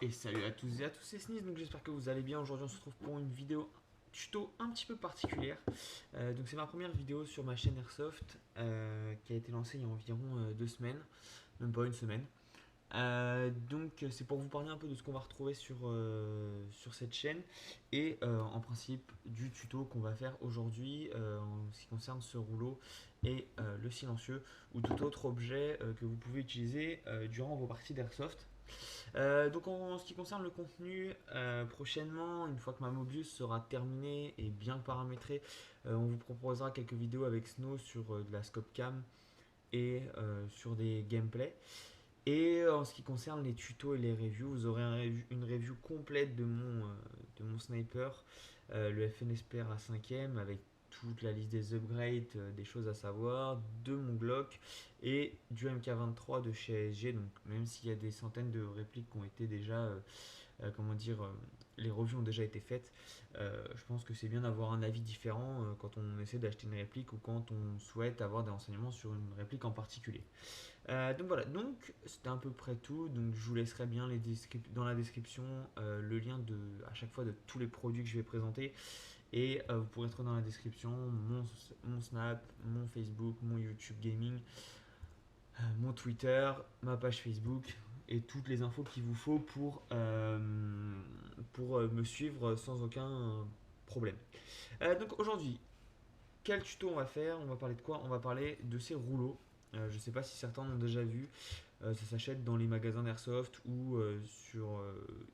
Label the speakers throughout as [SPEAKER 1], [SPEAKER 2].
[SPEAKER 1] Et salut à tous et à tous, c'est Sneeze, donc j'espère que vous allez bien. Aujourd'hui on se retrouve pour une vidéo tuto un petit peu particulière. Donc c'est ma première vidéo sur ma chaîne Airsoft qui a été lancée il y a environ 2 semaines, même pas une semaine. Donc c'est pour vous parler un peu de ce qu'on va retrouver sur cette chaîne et en principe du tuto qu'on va faire aujourd'hui en ce qui concerne ce rouleau et le silencieux ou tout autre objet que vous pouvez utiliser durant vos parties d'Airsoft. Donc en ce qui concerne le contenu, prochainement, une fois que ma Mobius sera terminée et bien paramétrée, on vous proposera quelques vidéos avec Snow sur de la scope cam et sur des gameplays. Et en ce qui concerne les tutos et les reviews, vous aurez une review complète de mon sniper, le FNSPR à 5ème, avec toute la liste des upgrades, des choses à savoir, de mon Glock et du MK23 de chez ASG. Donc même s'il y a des centaines de répliques qui ont été déjà, comment dire, les reviews ont déjà été faites, je pense que c'est bien d'avoir un avis différent quand on essaie d'acheter une réplique ou quand on souhaite avoir des renseignements sur une réplique en particulier. Donc voilà, donc c'était à peu près tout. Donc je vous laisserai bien dans la description le lien à chaque fois de tous les produits que je vais présenter. Et vous pourrez trouver dans la description mon Snap, mon Facebook, mon YouTube Gaming, mon Twitter, ma page Facebook et toutes les infos qu'il vous faut pour me suivre sans aucun problème. Donc aujourd'hui, quel tuto on va faire? On va parler de quoi? On va parler de ces rouleaux. Je ne sais pas si certains l'ont déjà vu. Ça s'achète dans les magasins d'Airsoft ou sur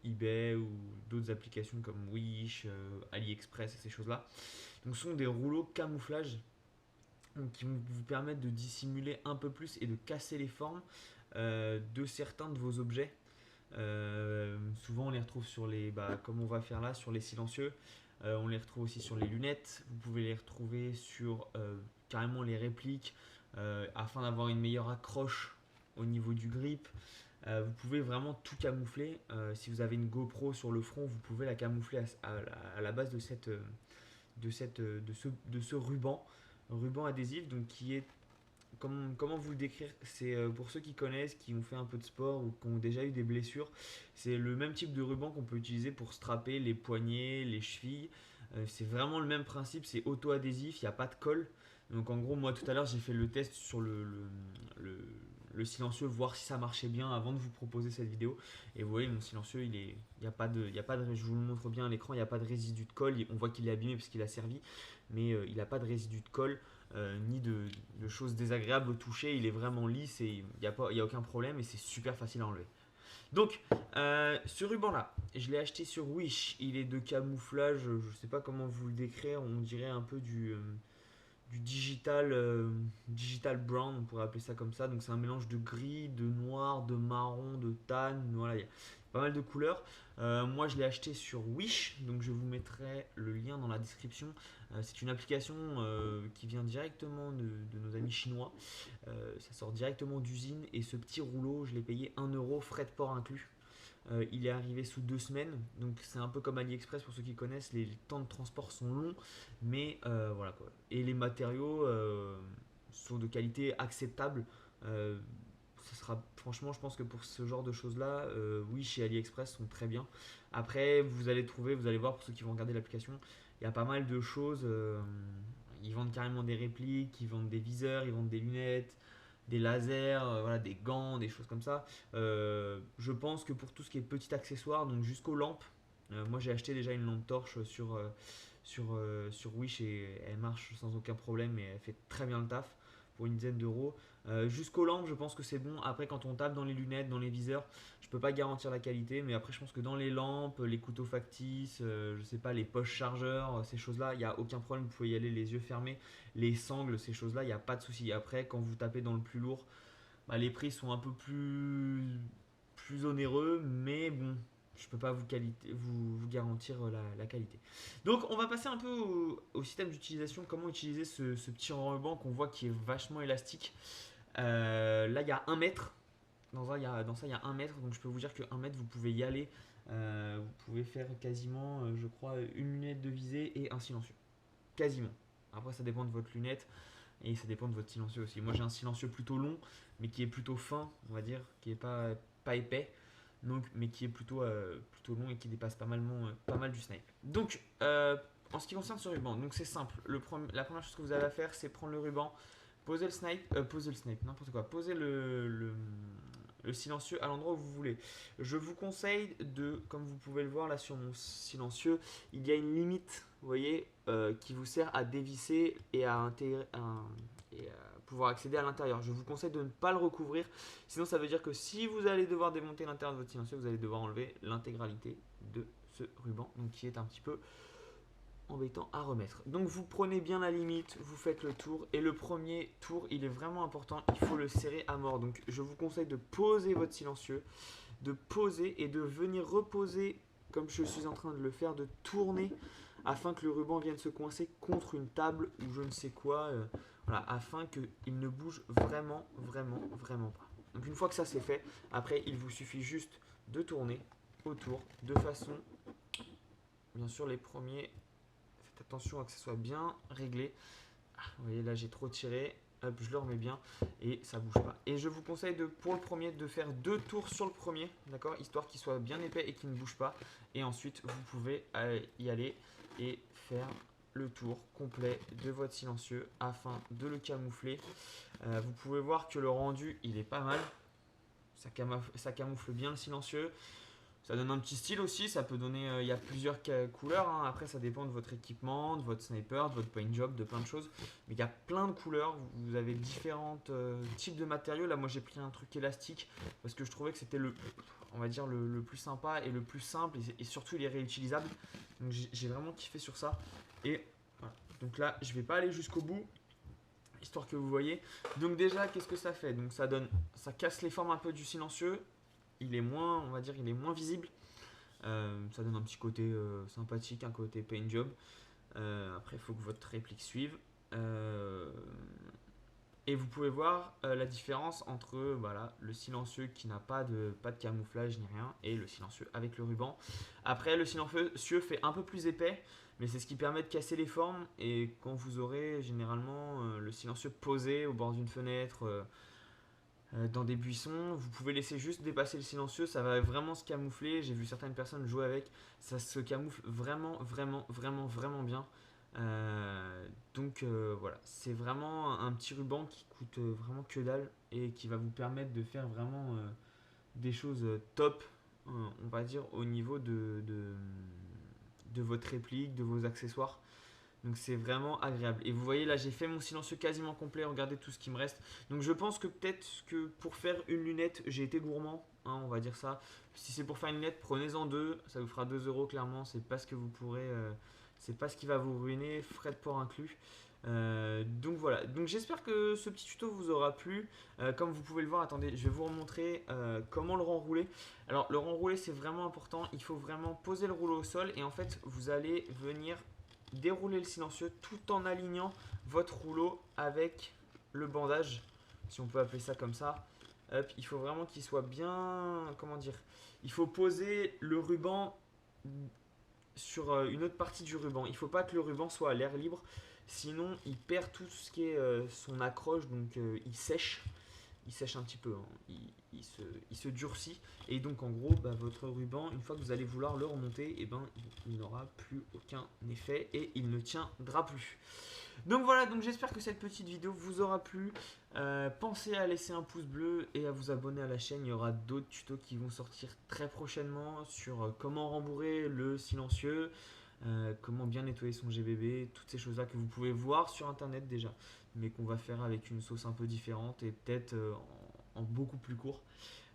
[SPEAKER 1] eBay ou d'autres applications comme Wish, AliExpress et ces choses-là. Donc ce sont des rouleaux camouflage donc, qui vont vous permettre de dissimuler un peu plus et de casser les formes de certains de vos objets. Souvent on les retrouve sur comme on va faire là, sur les silencieux. On les retrouve aussi sur les lunettes. Vous pouvez les retrouver sur carrément les répliques afin d'avoir une meilleure accroche au niveau du grip. Vous pouvez vraiment tout camoufler. Si vous avez une GoPro sur le front, vous pouvez la camoufler à la base de ce ruban adhésif, donc qui est comment vous le décrire? C'est pour ceux qui connaissent, qui ont fait un peu de sport ou qui ont déjà eu des blessures, c'est le même type de ruban qu'on peut utiliser pour strapper les poignets, les chevilles. C'est vraiment le même principe, c'est auto-adhésif, il n'y a pas de colle. Donc en gros, moi tout à l'heure, j'ai fait le test sur le, le silencieux, voir si ça marchait bien avant de vous proposer cette vidéo. Et vous voyez, mon silencieux, il n'y a pas de, je vous le montre bien à l'écran, il n'y a pas de résidu de colle. On voit qu'il est abîmé parce qu'il a servi, mais il n'a pas de résidu de colle ni de choses désagréables au toucher. Il est vraiment lisse et il y a aucun problème et c'est super facile à enlever. Donc, ce ruban-là, je l'ai acheté sur Wish. Il est de camouflage, je ne sais pas comment vous le décrire. On dirait un peu du digital brown, on pourrait appeler ça comme ça. Donc c'est un mélange de gris, de noir, de marron, de tan. Voilà, il y a pas mal de couleurs. Moi je l'ai acheté sur Wish, donc je vous mettrai le lien dans la description. C'est une application qui vient directement de nos amis chinois. Ça sort directement d'usine et ce petit rouleau, je l'ai payé 1 euro, frais de port inclus. Il est arrivé sous 2 semaines, donc c'est un peu comme AliExpress pour ceux qui connaissent, les temps de transport sont longs, mais voilà quoi. Et les matériaux sont de qualité acceptable. Euh, Ça sera, franchement, je pense que pour ce genre de choses-là, oui, chez AliExpress sont très bien. Après, vous allez voir pour ceux qui vont regarder l'application, il y a pas mal de choses. Ils vendent carrément des répliques, ils vendent des viseurs, ils vendent des lunettes, des lasers, voilà, des gants, des choses comme ça. Je pense que pour tout ce qui est petit accessoire, donc jusqu'aux lampes, moi j'ai acheté déjà une lampe torche sur Wish et elle marche sans aucun problème et elle fait très bien le taf pour une dizaine d'euros. Jusqu'aux lampes, je pense que c'est bon. Après, quand on tape dans les lunettes, dans les viseurs, je peux pas garantir la qualité, mais après, je pense que dans les lampes, les couteaux factices, je sais pas, les poches chargeurs, ces choses-là, il n'y a aucun problème. Vous pouvez y aller les yeux fermés. Les sangles, ces choses-là, il n'y a pas de souci. Après, quand vous tapez dans le plus lourd, bah, les prix sont un peu plus onéreux, mais bon, je peux pas vous garantir la qualité. Donc on va passer un peu au système d'utilisation, comment utiliser ce petit ruban qu'on voit qui est vachement élastique. Là il y a 1 mètre, dans ça il y a 1 mètre, donc je peux vous dire que 1 mètre vous pouvez y aller. Vous pouvez faire quasiment, je crois, une lunette de visée et un silencieux. Quasiment. Après ça dépend de votre lunette. Et ça dépend de votre silencieux aussi. Moi j'ai un silencieux plutôt long, mais qui est plutôt fin, on va dire, qui est pas épais. donc, mais qui est plutôt long et qui dépasse pas mal du snipe. Donc, en ce qui concerne ce ruban, donc c'est simple. La première chose que vous avez à faire, c'est prendre le ruban, poser le snipe, n'importe quoi, poser le silencieux à l'endroit où vous voulez. Je vous conseille de, comme vous pouvez le voir là sur mon silencieux, il y a une limite, vous voyez, qui vous sert à dévisser et à pouvoir accéder à l'intérieur. Je vous conseille de ne pas le recouvrir, sinon ça veut dire que si vous allez devoir démonter l'intérieur de votre silencieux, vous allez devoir enlever l'intégralité de ce ruban, donc qui est un petit peu embêtant à remettre. Donc vous prenez bien la limite, vous faites le tour, et le premier tour il est vraiment important, il faut le serrer à mort. Donc je vous conseille de poser votre silencieux, de poser et de venir reposer comme je suis en train de le faire, de tourner afin que le ruban vienne se coincer contre une table ou je ne sais quoi, voilà, afin qu'il ne bouge vraiment pas. Donc une fois que ça c'est fait, après il vous suffit juste de tourner autour de façon, bien sûr les premiers, faites attention à que ce soit bien réglé. Vous voyez là j'ai trop tiré, hop, je le remets bien et ça bouge pas. Et je vous conseille pour le premier de faire 2 tours sur le premier, d'accord, histoire qu'il soit bien épais et qu'il ne bouge pas. Et ensuite vous pouvez y aller et faire le tour complet de votre silencieux afin de le camoufler. Vous pouvez voir que le rendu il est pas mal, ça camoufle bien le silencieux. Ça donne un petit style aussi, ça peut donner, il y a plusieurs couleurs, hein. Après ça dépend de votre équipement, de votre sniper, de votre paint job, de plein de choses. Mais il y a plein de couleurs, vous avez différents types de matériaux. Là moi j'ai pris un truc élastique parce que je trouvais que c'était on va dire le plus sympa et le plus simple et surtout il est réutilisable. Donc j'ai vraiment kiffé sur ça. Et voilà. Donc là je vais pas aller jusqu'au bout, histoire que vous voyez. Donc déjà qu'est-ce que ça fait? Donc ça casse les formes un peu du silencieux. Il est moins, on va dire, il est moins visible. Ça donne un petit côté sympathique, un côté paint job. Après, il faut que votre réplique suive. Et vous pouvez voir la différence entre voilà, le silencieux qui n'a pas de camouflage ni rien et le silencieux avec le ruban. Après, le silencieux fait un peu plus épais, mais c'est ce qui permet de casser les formes. Et quand vous aurez généralement le silencieux posé au bord d'une fenêtre, dans des buissons, vous pouvez laisser juste dépasser le silencieux, ça va vraiment se camoufler. J'ai vu certaines personnes jouer avec, ça se camoufle vraiment bien. Voilà, c'est vraiment un petit ruban qui coûte vraiment que dalle et qui va vous permettre de faire vraiment des choses top, on va dire, au niveau de votre réplique, de vos accessoires. Donc c'est vraiment agréable. Et vous voyez là j'ai fait mon silencieux quasiment complet, regardez tout ce qui me reste. Donc je pense que peut-être que pour faire une lunette j'ai été gourmand, hein, on va dire ça. Si c'est pour faire une lunette, prenez-en deux, ça vous fera 2 euros clairement, c'est pas ce que vous pourrez, c'est pas ce qui va vous ruiner, frais de port inclus. Donc voilà, donc j'espère que ce petit tuto vous aura plu. Comme vous pouvez le voir, attendez, je vais vous remontrer comment le renrouler. Alors le renrouler c'est vraiment important, il faut vraiment poser le rouleau au sol et en fait vous allez venir dérouler le silencieux tout en alignant votre rouleau avec le bandage, si on peut appeler ça comme ça. Hop, il faut vraiment qu'il soit bien, comment dire, il faut poser le ruban sur une autre partie du ruban. Il ne faut pas que le ruban soit à l'air libre, sinon il perd tout ce qui est son accroche, donc il sèche un petit peu, hein. Il se durcit et donc en gros votre ruban, une fois que vous allez vouloir le remonter, et il n'aura plus aucun effet et il ne tiendra plus. Donc voilà, donc j'espère que cette petite vidéo vous aura plu. Pensez à laisser un pouce bleu et à vous abonner à la chaîne. Il y aura d'autres tutos qui vont sortir très prochainement sur comment rembourrer le silencieux, comment bien nettoyer son GBB, toutes ces choses là que vous pouvez voir sur internet déjà, mais qu'on va faire avec une sauce un peu différente et peut-être en beaucoup plus court.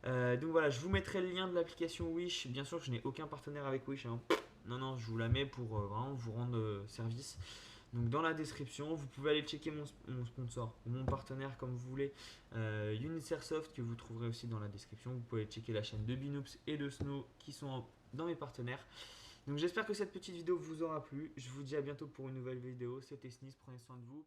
[SPEAKER 1] Donc voilà, je vous mettrai le lien de l'application Wish. Bien sûr, je n'ai aucun partenaire avec Wish, hein. Non, je vous la mets pour vraiment vous rendre service. Donc dans la description, vous pouvez aller checker mon sponsor, mon partenaire comme vous voulez, Unicersoft, que vous trouverez aussi dans la description. Vous pouvez checker la chaîne de Binoops et de Snow qui sont dans mes partenaires. Donc j'espère que cette petite vidéo vous aura plu. Je vous dis à bientôt pour une nouvelle vidéo. C'était Sneeze, prenez soin de vous.